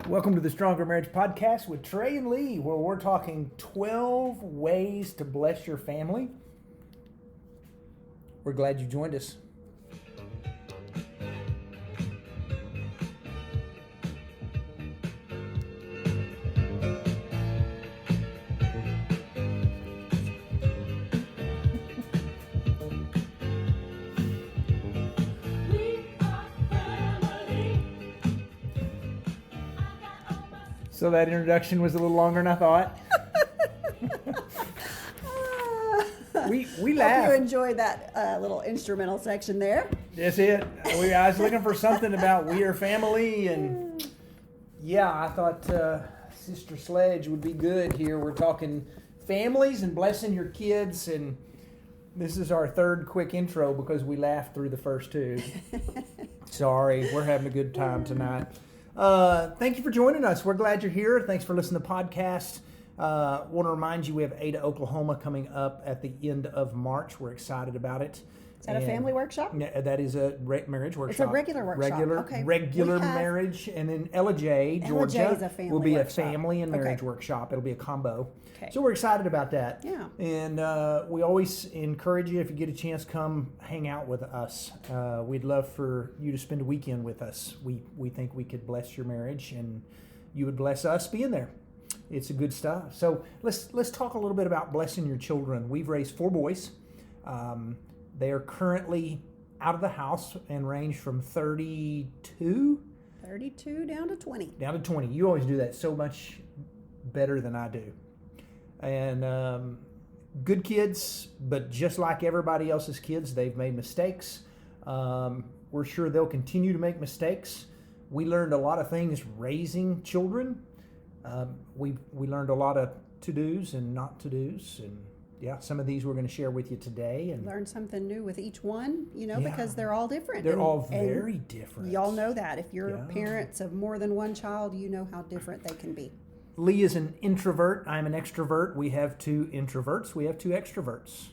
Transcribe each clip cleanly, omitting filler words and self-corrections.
Welcome to the Stronger Marriage Podcast with Trey and Lee, where we're talking 12 ways to bless your family. We're glad you joined us. So that introduction was a little longer than I thought. we Hope laughed. you enjoyed that little instrumental section there. That's it. I was looking for something about we are family, and yeah, I thought Sister Sledge would be good here. We're talking families and blessing your kids, and this is our third quick intro because we laughed through the first two. Sorry, we're having a good time tonight. Thank you for joining us. We're glad you're here. Thanks for listening to the podcast. Want to remind you we have Ada, Oklahoma coming up at the end of March. We're excited about it. Is that a family workshop? Yeah, that is a marriage workshop. It's a regular workshop. Regular marriage. And then Ella J, Georgia, is a family will be workshop. a family and marriage workshop. It'll be a combo. Okay. So we're excited about that. Yeah. And we always encourage you, if you get a chance, come hang out with us. We'd love for you to spend a weekend with us. We think we could bless your marriage, and you would bless us being there. It's a good stuff. So let's talk a little bit about blessing your children. We've raised 4 boys. They are currently out of the house and range from 32 down to 20. Down to 20. You always do that so much better than I do. And good kids, but just like everybody else's kids, they've made mistakes. We're sure they'll continue to make mistakes. We learned a lot of things raising children. We learned a lot of to-dos and not to-dos, and yeah, some of these we're going to share with you today. And learn something new with each one, because they're all different. They're all very different. Y'all know that. If you're parents of more than one child, you know how different they can be. Lee is an introvert. I'm an extrovert. We have 2 introverts. We have 2 extroverts.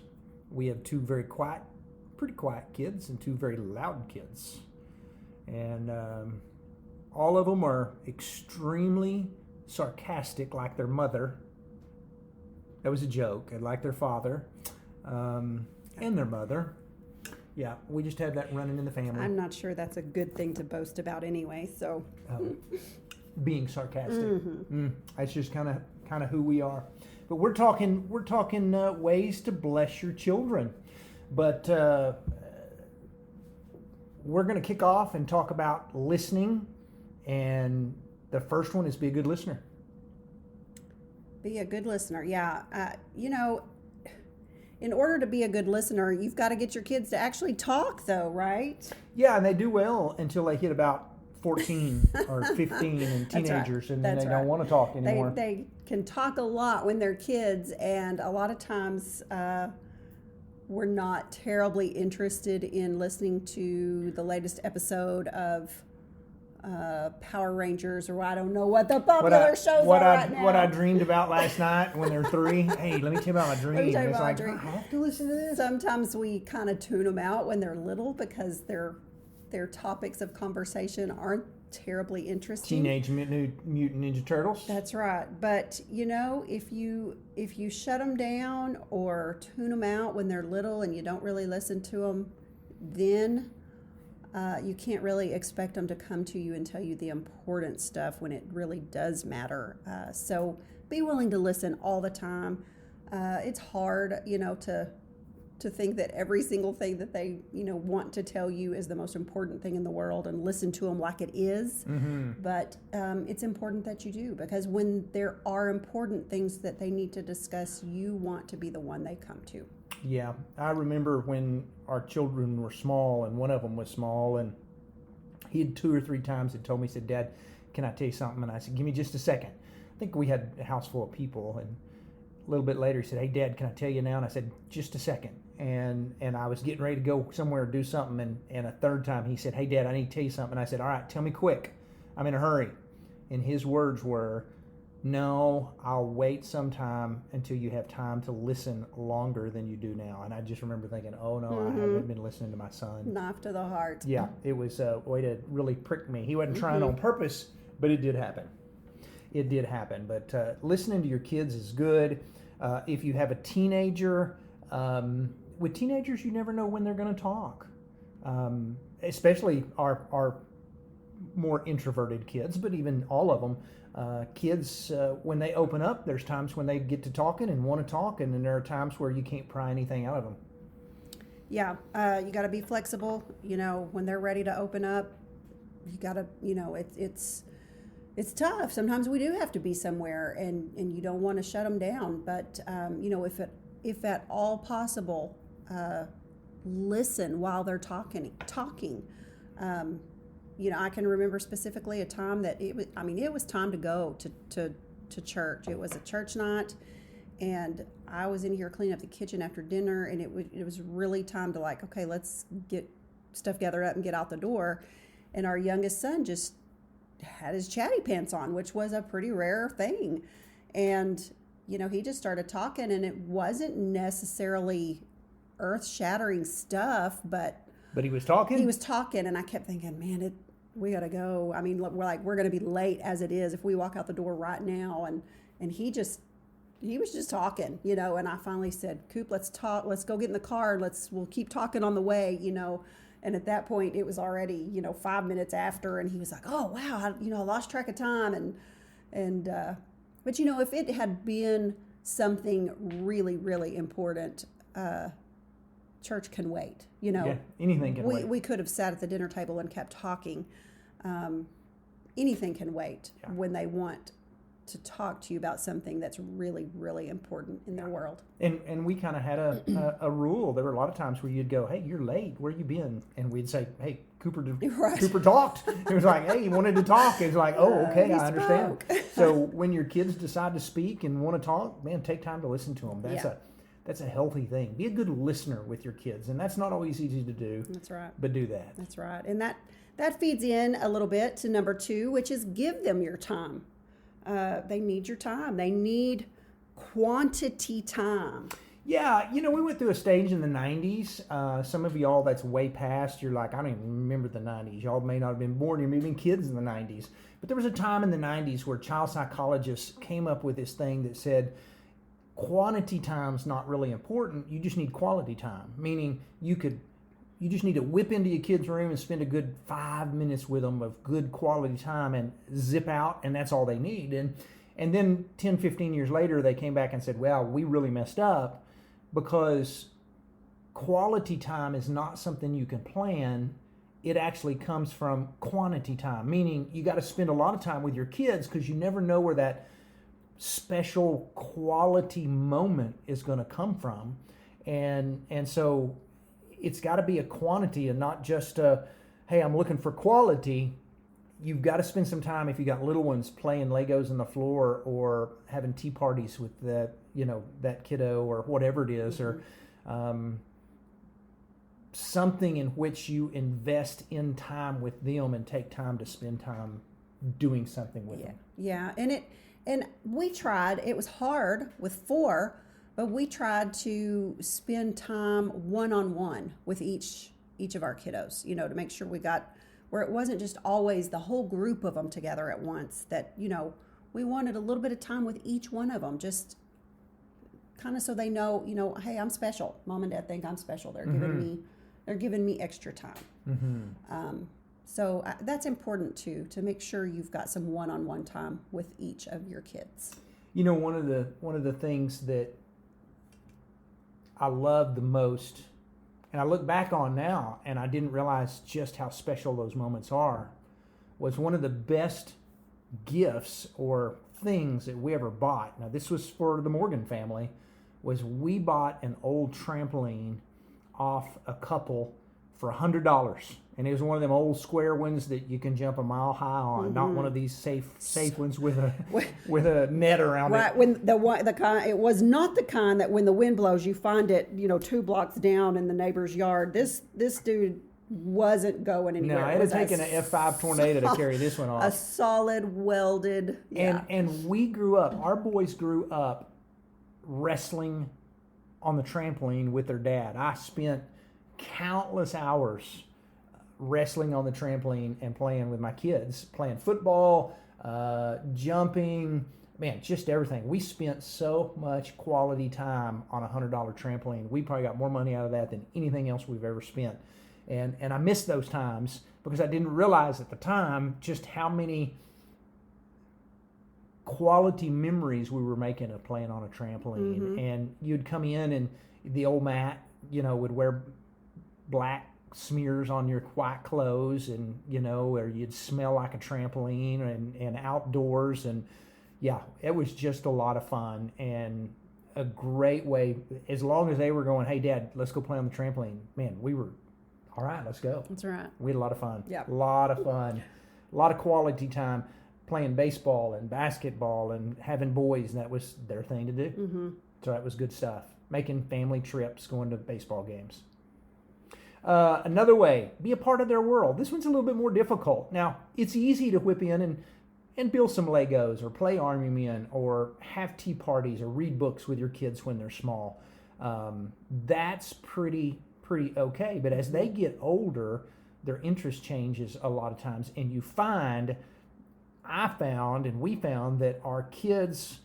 We have 2 very quiet, pretty quiet kids and 2 very loud kids. And all of them are extremely sarcastic, like their mother. That was a joke. And like their father and their mother. Yeah, we just have that running in the family. I'm not sure that's a good thing to boast about anyway, so... Being sarcastic. That's just kind of who we are. But we're talking ways to bless your children. But we're going to kick off and talk about listening. And the first one is be a good listener. Be a good listener, yeah. In order to be a good listener, you've got to get your kids to actually talk, though, right? Yeah, and they do well until they hit about 14 or 15 and teenagers, and then they don't want to talk anymore. They can talk a lot when they're kids, and a lot of times we're not terribly interested in listening to the latest episode of Power Rangers, or I don't know what the popular shows are right now. What I dreamed about last night when they were 3. Hey, let me tell you about my dream. Let me tell you it's about like, my dream. I have to listen to this. Sometimes we kind of tune them out when they're little because their topics of conversation aren't terribly interesting. Teenage Mutant Ninja Turtles. That's right. But if you shut them down or tune them out when they're little and you don't really listen to them, then you can't really expect them to come to you and tell you the important stuff when it really does matter. So be willing to listen all the time. It's hard, to think that every single thing that they, want to tell you is the most important thing in the world and listen to them like it is. Mm-hmm. But it's important that you do, because when there are important things that they need to discuss, you want to be the one they come to. Yeah, I remember when our children were small, and one of them was small, and he had 2 or 3 times had told me, he said, "Dad, can I tell you something?" And I said, "Give me just a second." I think we had a house full of people, and a little bit later he said, "Hey, Dad, can I tell you now?" And I said, "Just a second." And I was getting ready to go somewhere to do something, and a third time he said, "Hey, Dad, I need to tell you something." And I said, "All right, tell me quick. I'm in a hurry." And his words were, "No, I'll wait some time until you have time to listen longer than you do now." And I just remember thinking, oh no, I haven't been listening to my son. Knife to the heart. Yeah, it was a way to really prick me. He wasn't trying on purpose, but it did happen. it did happen. But listening to your kids is good. If you have a teenager, with teenagers, you never know when they're going to talk. Especially our more introverted kids, but even all of them. Kids, when they open up, there's times when they get to talking and want to talk, and then there are times where you can't pry anything out of them. Yeah, you got to be flexible. When they're ready to open up, you got to, it's tough. Sometimes we do have to be somewhere, and you don't want to shut them down. But if at all possible, listen while they're talking. I can remember specifically a time that it was time to go to church. It was a church night, and I was in here cleaning up the kitchen after dinner, and it was really time to okay, let's get stuff gathered up and get out the door. And our youngest son just had his chatty pants on, which was a pretty rare thing. And, he just started talking, and it wasn't necessarily earth-shattering stuff, but he was talking? He was talking, and I kept thinking, man, we got to go. I mean, we're going to be late as it is if we walk out the door right now. And he was just talking, and I finally said, Coop, let's talk. Let's go get in the car. We'll keep talking on the way, And at that point, it was already, 5 minutes after, and he was like, "Oh wow, I lost track of time." But if it had been something really, really important, church can wait. Yeah, anything can wait. We could have sat at the dinner table and kept talking. Anything can wait when they want to talk to you about something that's really, really important in their world. And we kind of had a rule. There were a lot of times where you'd go, "Hey, you're late. Where you been?" And we'd say, "Hey, Cooper talked." It was like, "Hey, he wanted to talk." It's like, "Oh, okay, I understand." So when your kids decide to speak and want to talk, man, take time to listen to them. That's a healthy thing. Be a good listener with your kids, and that's not always easy to do. That's right. But do that. That's right. And that feeds in a little bit to number 2, which is give them your time. They need your time. They need quantity time. Yeah, we went through a stage in the 90s. Some of y'all that's way past, you're like, I don't even remember the 90s. Y'all may not have been born. You're maybe kids in the 90s. But there was a time in the 90s where child psychologists came up with this thing that said, quantity time's not really important. You just need quality time. Meaning you just need to whip into your kid's room and spend a good 5 minutes with them of good quality time and zip out, and that's all they need. And then 10, 15 years later, they came back and said, well, we really messed up because quality time is not something you can plan. It actually comes from quantity time, meaning you got to spend a lot of time with your kids because you never know where that special quality moment is going to come from. And so it's got to be a quantity and not just hey, I'm looking for quality. You've got to spend some time, if you got little ones, playing Legos on the floor or having tea parties with that kiddo or whatever it is, or something in which you invest in time with them and take time to spend time doing something with them. Yeah, and we tried. It was hard with 4, but we tried to spend time one-on-one with each of our kiddos, to make sure we got where it wasn't just always the whole group of them together at once, that, we wanted a little bit of time with each one of them, just kind of so they know, hey, I'm special. Mom and Dad think I'm special. They're giving me extra time. Mm-hmm. So that's important too, to make sure you've got some one-on-one time with each of your kids. One of the things that I love the most, and I look back on now, and I didn't realize just how special those moments are, was one of the best gifts or things that we ever bought. Now, this was for the Morgan family, was we bought an old trampoline off a couple for $100. And it was one of them old square ones that you can jump a mile high on, mm-hmm. not one of these safe ones with a net around it. Right, when the kind, it was not the kind that when the wind blows you find it 2 blocks down in the neighbor's yard. This dude wasn't going anywhere. No, it had taken an F5 tornado to carry this one off. A solid welded. Yeah. And we grew up. Our boys grew up wrestling on the trampoline with their dad. I spent countless hours wrestling on the trampoline and playing with my kids, playing football, jumping, man, just everything. We spent so much quality time on a $100 trampoline. We probably got more money out of that than anything else we've ever spent. And I miss those times because I didn't realize at the time just how many quality memories we were making of playing on a trampoline. And you'd come in and the old Matt, would wear black smears on your white clothes, and or you'd smell like a trampoline, and outdoors, and yeah, it was just a lot of fun and a great way. As long as they were going, hey Dad, let's go play on the trampoline, man, we were all right, let's go. That's right. We had a lot of fun. Yeah, a lot of fun, a lot of quality time playing baseball and basketball and having boys, and that was their thing to do. So that was good stuff. Making family trips, going to baseball games. Another way, be a part of their world. This one's a little bit more difficult. Now, it's easy to whip in and build some Legos or play Army Men or have tea parties or read books with your kids when they're small. That's pretty okay. But as they get older, their interest changes a lot of times. And we found that our kids'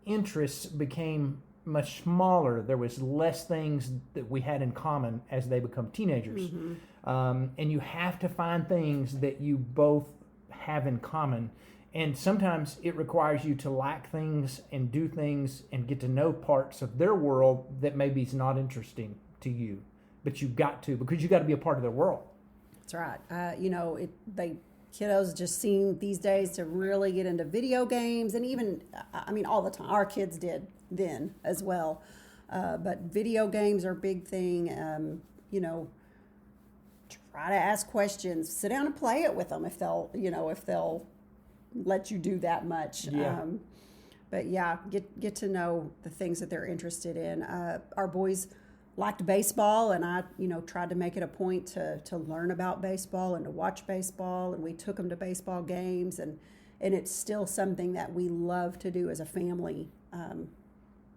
interests became much smaller. There was less things that we had in common as they become teenagers. And you have to find things that you both have in common. And sometimes it requires you to like things and do things and get to know parts of their world that maybe is not interesting to you. But you've got to, because you got to be a part of their world. That's right. Kiddos just seem these days to really get into video games, and even, all the time. Our kids did then as well. But video games are a big thing. Try to ask questions. Sit down and play it with them if they'll let you do that much. Yeah. But yeah, get to know the things that they're interested in. Our boys liked baseball, and I, tried to make it a point to learn about baseball and to watch baseball, and we took them to baseball games, and it's still something that we love to do as a family,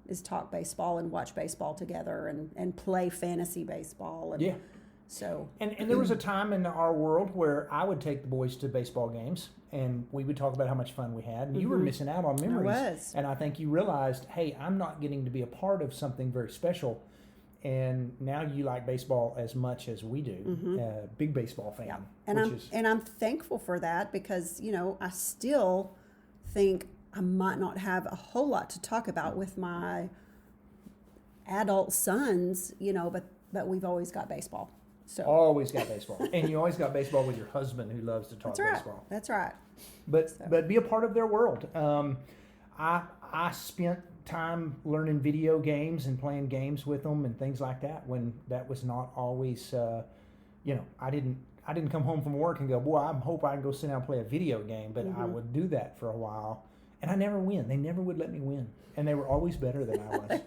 is talk baseball and watch baseball together and play fantasy baseball. And yeah. So. And there was a time in our world where I would take the boys to baseball games, and we would talk about how much fun we had, and you were missing out on memories. I was. And I think you realized, hey, I'm not getting to be a part of something very special. And now you like baseball as much as we do. Big baseball fan. Yeah. And I'm thankful for that, because, I still think I might not have a whole lot to talk about with my adult sons, but we've always got baseball. So always got baseball. And you always got baseball with your husband, who loves to talk baseball. That's right. But be a part of their world. I spent time learning video games and playing games with them and things like that, when that was not always I didn't come home from work and go, boy, I hope I can go sit down and play a video game. But I would do that for a while, and I never win. They never would let me win, and they were always better than I was.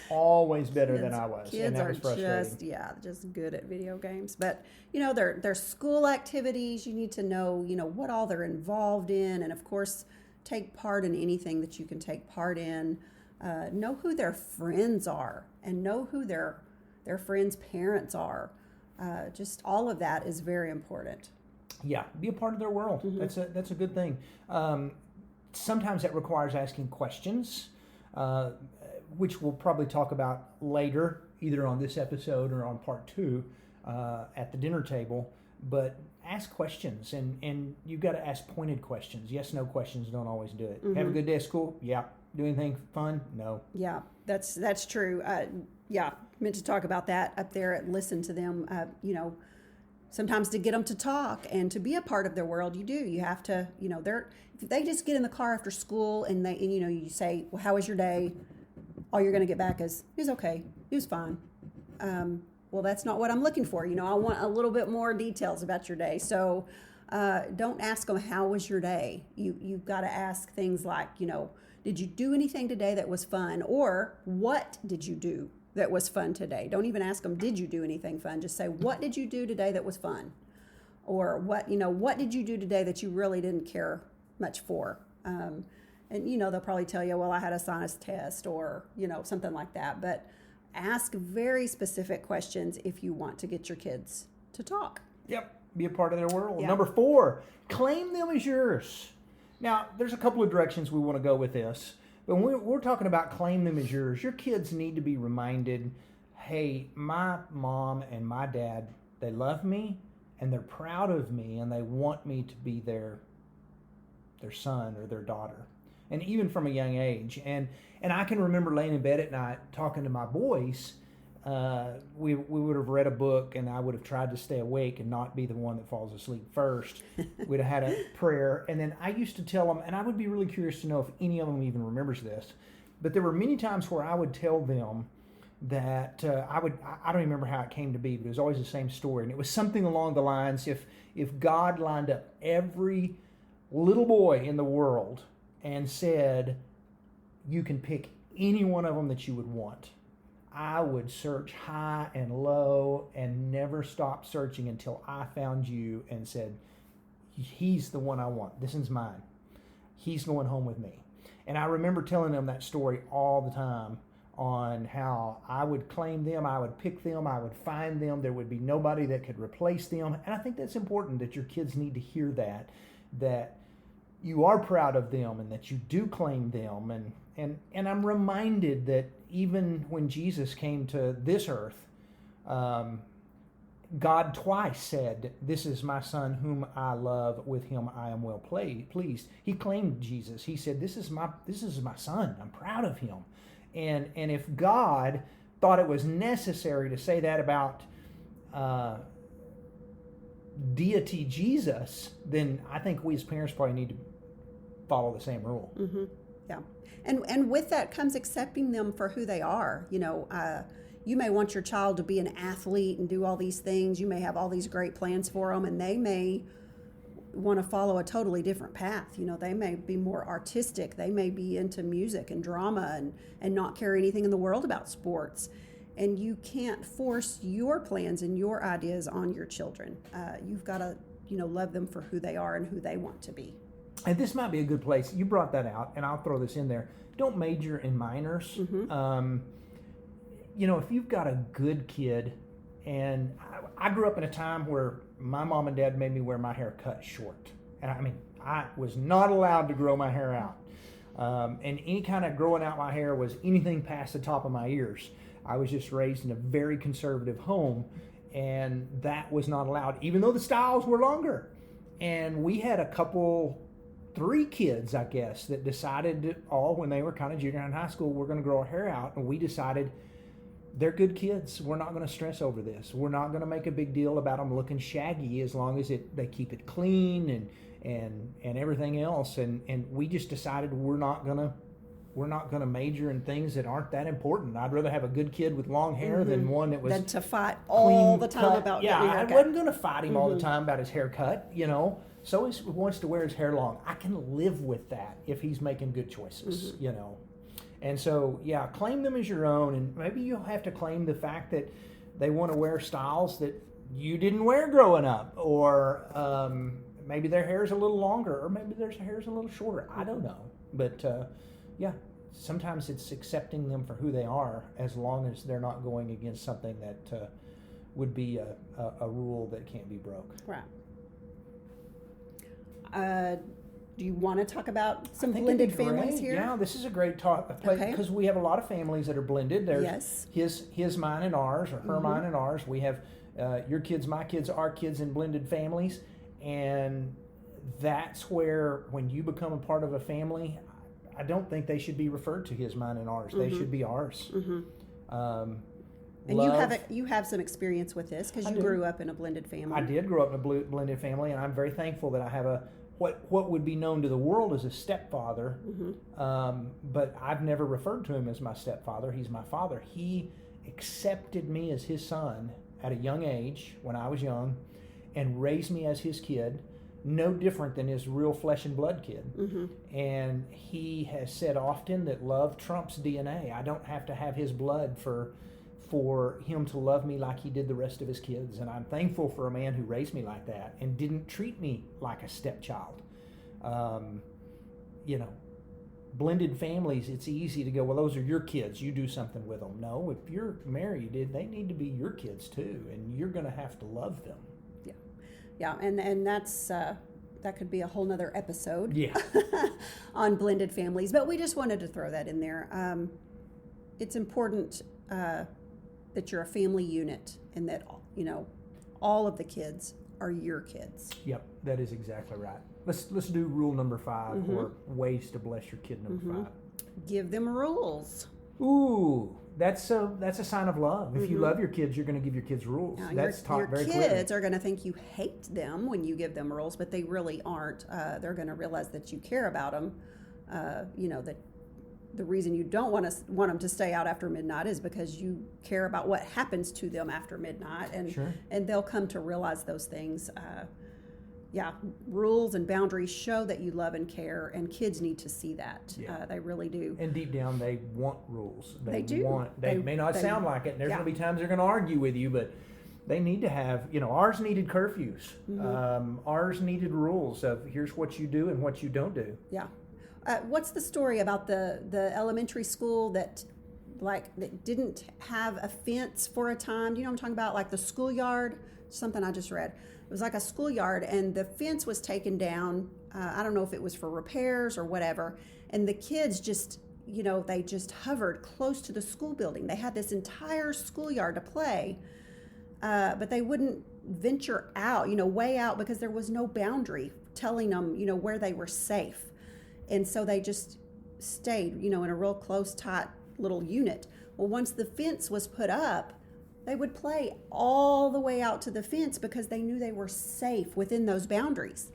always better than I was. Kids and that are was frustrating. just good at video games. But their school activities, you need to know what all they're involved in, and of course take part in anything that you can take part in. Know who their friends are, and know who their friends' parents are. Just all of that is very important. Yeah, be a part of their world. That's a good thing. Sometimes that requires asking questions, which we'll probably talk about later, either on this episode or on part 2 at the dinner table. But ask questions, and you've got to ask pointed questions. Yes, no questions don't always do it. Have a good day at school? Yeah. Do anything fun? No. Yeah, that's true. Meant to talk about that up there at Listen to Them. Sometimes to get them to talk and to be a part of their world, you have to, if they just get in the car after school and you say, well, how was your day? All you're going to get back is, it was okay. It was fine. Well, that's not what I'm looking for. I want a little bit more details about your day. So don't ask them, how was your day? You've got to ask things like, did you do anything today that was fun? Or what did you do that was fun today? Don't even ask them, did you do anything fun? Just say, what did you do today that was fun? Or what did you do today that you really didn't care much for? And they'll probably tell you, well, I had a sinus test, or, something like that. But ask very specific questions if you want to get your kids to talk. Yep. Be a part of their world. Yeah. Number 4, claim them as yours. Now, there's a couple of directions we want to go with this. But when we're talking about claim them as yours, your kids need to be reminded, hey, my mom and my dad, they love me and they're proud of me and they want me to be their son or their daughter. And even from a young age. And I can remember laying in bed at night talking to my boys. We would have read a book and I would have tried to stay awake and not be the one that falls asleep first. We'd have had a prayer. And then I used to tell them, and I would be really curious to know if any of them even remembers this, but there were many times where I would tell them that I don't remember how it came to be, but it was always the same story. And it was something along the lines, if God lined up every little boy in the world and said, you can pick any one of them that you would want, I would search high and low and never stop searching until I found you and said, he's the one I want. This one's mine. He's going home with me. And I remember telling them that story all the time on how I would claim them, I would pick them, I would find them. There would be nobody that could replace them. And I think that's important that your kids need to hear that you are proud of them and that you do claim them. And I'm reminded that even when Jesus came to this earth, God twice said, this is my son whom I love, with him I am well pleased. He claimed Jesus. He said, this is my son. I'm proud of him. And if God thought it was necessary to say that about deity Jesus, then I think we as parents probably need to follow the same rule. Mm-hmm. Yeah. And with that comes accepting them for who they are. You know, you may want your child to be an athlete and do all these things. You may have all these great plans for them, and they may want to follow a totally different path. You know, they may be more artistic. They may be into music and drama and not care anything in the world about sports. And you can't force your plans and your ideas on your children. You've got to, love them for who they are and who they want to be. And this might be a good place. You brought that out, and I'll throw this in there. Don't major in minors. Mm-hmm. If you've got a good kid, and I grew up in a time where my mom and dad made me wear my hair cut short. And I was not allowed to grow my hair out. And any kind of growing out my hair was anything past the top of my ears. I was just raised in a very conservative home, and that was not allowed, even though the styles were longer. And we had 3 kids, I guess, that decided when they were kind of junior high and high school, we're going to grow our hair out. And we decided they're good kids. We're not going to stress over this. We're not going to make a big deal about them looking shaggy as long as they keep it clean and everything else. And we just decided we're not going to major in things that aren't that important. I'd rather have a good kid with long hair than one that was than to fight all the time cut. about getting a haircut. I wasn't going to fight him all the time about his haircut, So he wants to wear his hair long. I can live with that if he's making good choices, And so, claim them as your own. And maybe you'll have to claim the fact that they want to wear styles that you didn't wear growing up. Or maybe their hair's a little longer. Or maybe their hair's a little shorter. I don't know. But, sometimes it's accepting them for who they are, as long as they're not going against something that would be a rule that can't be broke. Right. Do you want to talk about some blended families here? Yeah, this is a great place because we have a lot of families that are blended. There's his, mine, and ours, or her, mine, and ours. We have your kids, my kids, our kids in blended families, and that's where when you become a part of a family, I don't think they should be referred to his, mine, and ours. They should be ours. And you have some experience with this because you grew up in a blended family. I did grow up in a blended family, and I'm very thankful that I have what would be known to the world as a stepfather. But I've never referred to him as my stepfather. He's my father. He accepted me as his son at a young age when I was young and raised me as his kid, no different than his real flesh and blood kid. And he has said often that love trumps DNA. I don't have to have his blood for him to love me like he did the rest of his kids. And I'm thankful for a man who raised me like that and didn't treat me like a stepchild. Blended families, it's easy to go, well, those are your kids. You do something with them. No, if you're married, they need to be your kids too, and you're going to have to love them. Yeah, and that's that could be a whole nother episode. Yeah. On blended families, but we just wanted to throw that in there. It's important that you're a family unit and that, you know, all of the kids are your kids. Yep, that is exactly right. Let's do rule number 5, or ways to bless your kid number 5. Give them rules. Ooh, that's a sign of love. If you love your kids, you're going to give your kids rules. Now, That's taught very clearly. clearly. Your kids are going to think you hate them when you give them rules, but they really aren't. They're going to realize that you care about them. You know, that the reason you don't want them to stay out after midnight is because you care about what happens to them after midnight, and Sure. and they'll come to realize those things. Rules and boundaries show that you love and care, and kids need to see that. Yeah. They really do. And deep down, they want rules. They do. They may not sound like it. And there's going to be times they're going to argue with you, but they need to have, you know, ours needed curfews. Ours needed rules of here's what you do and what you don't do. Yeah. What's the story about the elementary school that didn't have a fence for a time? Do you know what I'm talking about? Like the schoolyard, something I just read. It was like a schoolyard, and the fence was taken down. I don't know if it was for repairs or whatever. And the kids just, you know, they just hovered close to the school building. They had this entire schoolyard to play, but they wouldn't venture out, you know, way out, because there was no boundary telling them, you know, where they were safe. And so they just stayed, you know, in a real close, tight little unit. Well, once the fence was put up, they would play all the way out to the fence because they knew they were safe within those boundaries.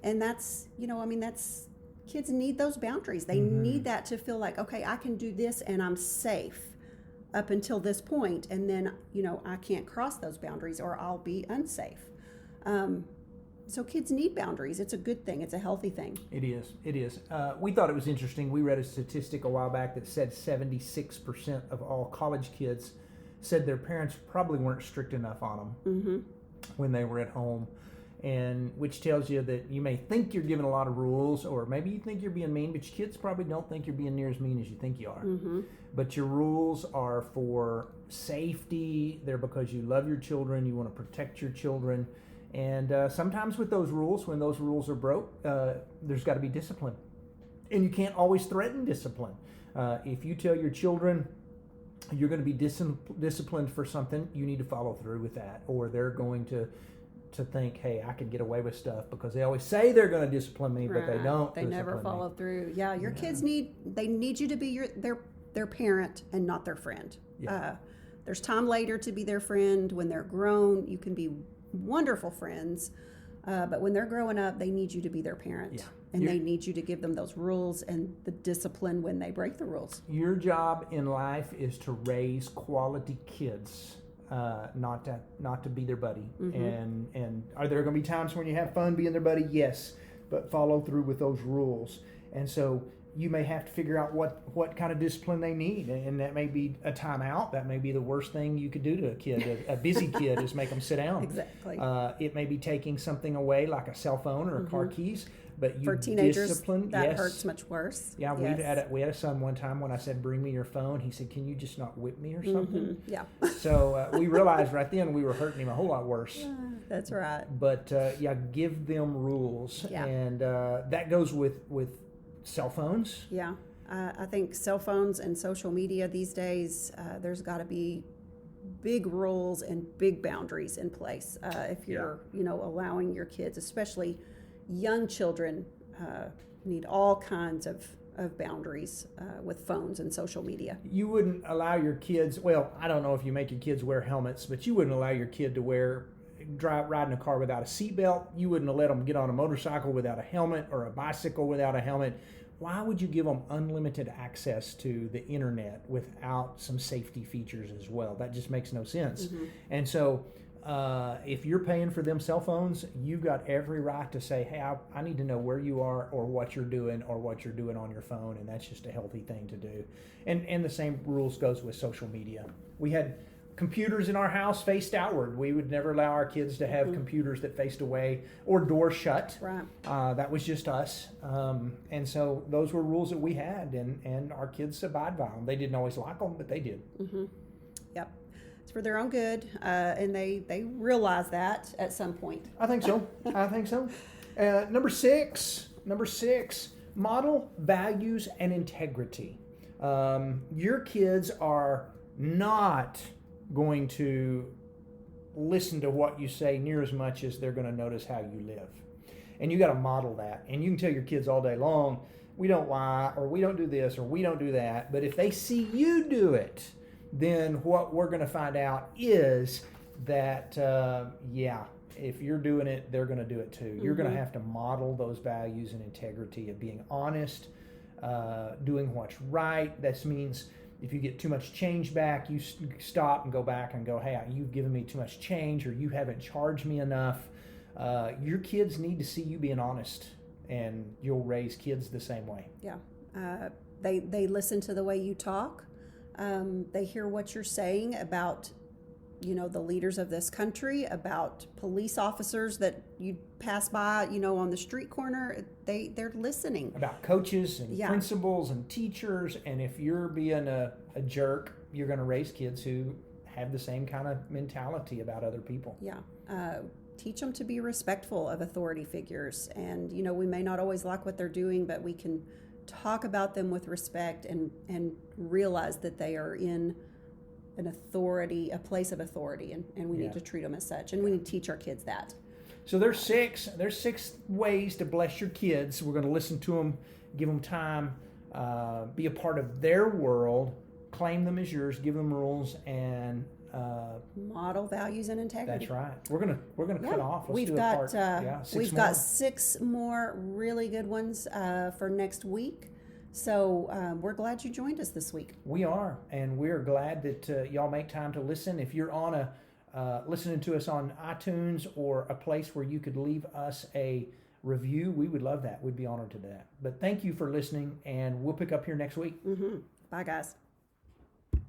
And that's, you know, I mean, that's, kids need those boundaries. They need that to feel like, okay, I can do this and I'm safe up until this point, and then, you know, I can't cross those boundaries or I'll be unsafe. So kids need boundaries. It's a good thing. It's a healthy thing. It is. It is. We thought it was interesting. We read a statistic a while back that said 76% of all college kids said their parents probably weren't strict enough on them when they were at home, and which tells you that you may think you're giving a lot of rules, or maybe you think you're being mean, but your kids probably don't think you're being near as mean as you think you are. But your rules are for safety. They're because you love your children. You want to protect your children. And sometimes with those rules, when those rules are broke, there's got to be discipline. And you can't always threaten discipline. If you tell your children you're going to be disciplined for something, you need to follow through with that. Or they're going to think, hey, I can get away with stuff because they always say they're going to discipline me, but they don't. They never follow through. Yeah, your kids need you to be their parent and not their friend. Yeah. There's time later to be their friend. When they're grown, you can be wonderful friends, but when they're growing up, they need you to be their parent. Yeah. And they need you to give them those rules and the discipline when they break the rules. Your job in life is to raise quality kids, not to be their buddy. And are there going to be times when you have fun being their buddy? Yes, but follow through with those rules. And so you may have to figure out what kind of discipline they need, and that may be a timeout. That may be the worst thing you could do to a kid. A busy kid is make them sit down. Exactly. It may be taking something away, like a cell phone or a car keys. But you for teenagers, discipline, that hurts much worse. Yeah, yes. we had a son one time when I said, "Bring me your phone." He said, "Can you just not whip me or something?" Yeah. So we realized right then we were hurting him a whole lot worse. That's right. But give them rules, and that goes with cell phones. Yeah, I think cell phones and social media these days, there's got to be big rules and big boundaries in place if you're allowing your kids, especially young children, need all kinds of boundaries with phones and social media. You wouldn't allow your kids, well, I don't know if you make your kids wear helmets, but you wouldn't allow your kid to ride in a car without a seatbelt. You wouldn't let them get on a motorcycle without a helmet, or a bicycle without a helmet. Why would you give them unlimited access to the internet without some safety features as well? That just makes no sense. And so if you're paying for them cell phones, you've got every right to say, hey, I need to know where you are or what you're doing on your phone, and that's just a healthy thing to do. And the same rules goes with social media. We had computers in our house faced outward. We would never allow our kids to have computers that faced away or doors shut. Right. That was just us. And so those were rules that we had, and our kids abide by them. They didn't always like them, but they did. Yep. It's for their own good, and they realize that at some point. I think so. Number six, model values and integrity. Your kids are not going to listen to what you say near as much as they're going to notice how you live. And you got to model that. And you can tell your kids all day long, we don't lie, or we don't do this, or we don't do that. But if they see you do it, then what we're going to find out is that, if you're doing it, they're going to do it too. You're going to have to model those values and integrity of being honest, doing what's right. That means if you get too much change back, you stop and go back and go, hey, you've given me too much change, or you haven't charged me enough. Your kids need to see you being honest, and you'll raise kids the same way. Yeah. They listen to the way you talk. They hear what you're saying about, the leaders of this country, about police officers that you pass by, on the street corner. They're listening. About coaches and principals and teachers. And if you're being a jerk, you're going to raise kids who have the same kind of mentality about other people. Yeah. Teach them to be respectful of authority figures. And, we may not always like what they're doing, but we can talk about them with respect and realize that they are in an authority, a place of authority, and we need to treat them as such, and we need to teach our kids that. So there's six ways to bless your kids. We're going to listen to them, give them time, be a part of their world, claim them as yours, give them rules, and model values and integrity. That's right. We're gonna cut off. We've got 6 more really good ones for next week. So we're glad you joined us this week. We are, and we're glad that y'all make time to listen. If you're on listening to us on iTunes or a place where you could leave us a review, we would love that. We'd be honored to do that. But thank you for listening, and we'll pick up here next week. Bye, guys.